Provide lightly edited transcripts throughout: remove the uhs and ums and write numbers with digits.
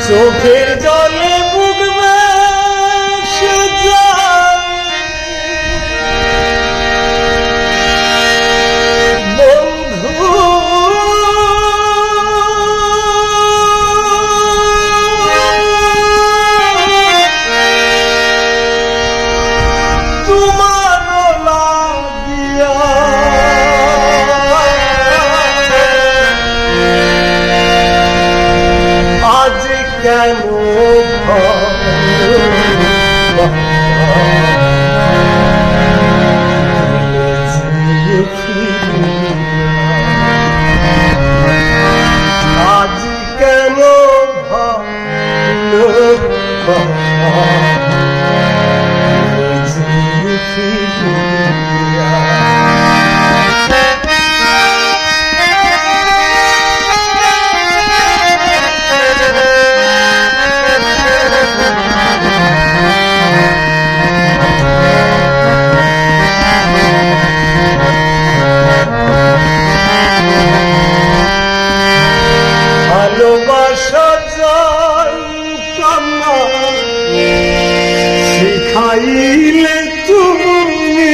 চোখের জলে বুকবে সে বন্ধু তোমার লাগিয়া আজ কেন আজ কেন ভালোবাসা যন্ত্রণা শিখাইলে তুমি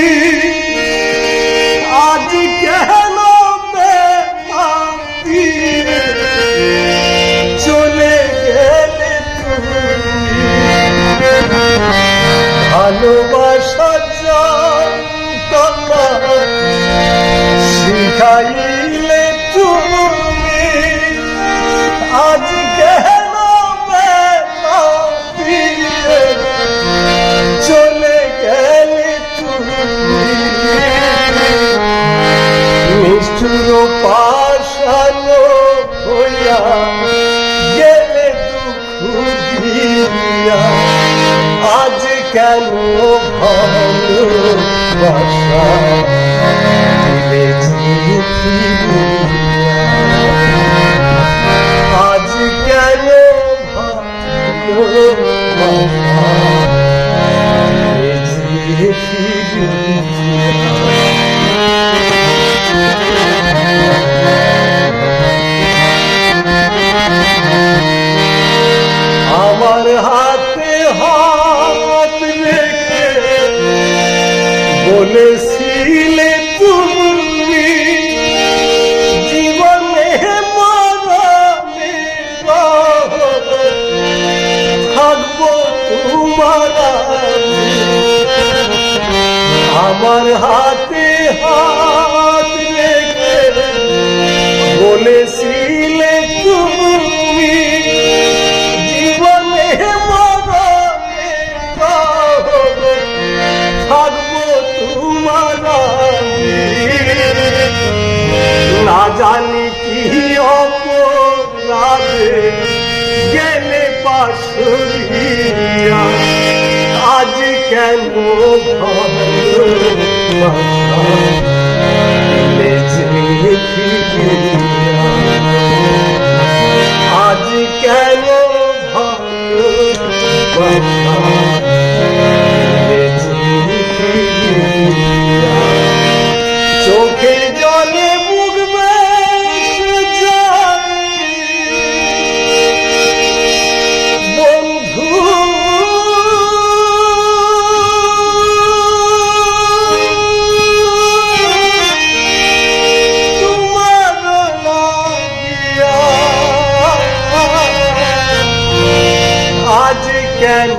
আজ কেন চলে গেলে তুমি ভালোবাসা যন্ত্রণা শিখাইলে তুমি আজ কেন চলে গেলে তুমি নিষ্ঠুর পাশানো হইয়া গেলে দুঃখ দিয়া আজ কেন ভালোবাসা আজ কেন আমার হাতে হাত রেখে বলেছিলে তুমি জীবনে মরণে থাকবো তোমার আমার হাতে হাত রেখে বলেছিলে তুমি জীবনে মরণে থাকবো তোমার না জানি কি অপরাধে গেলে পাশরিয়া আজ কেন আজ কেন চোখের জলে বুকবে বন্ধু তোমার লাগিয়া আজ কেন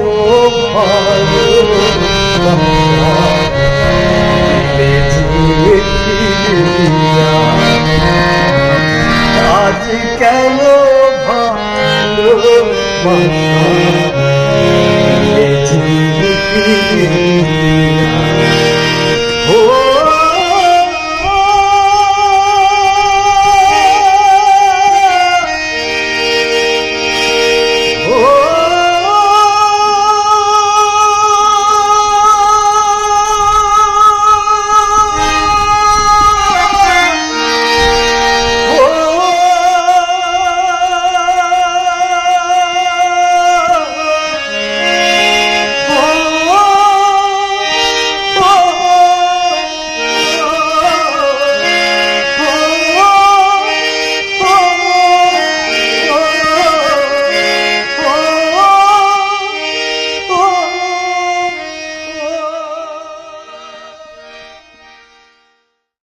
আজ কেন ভালো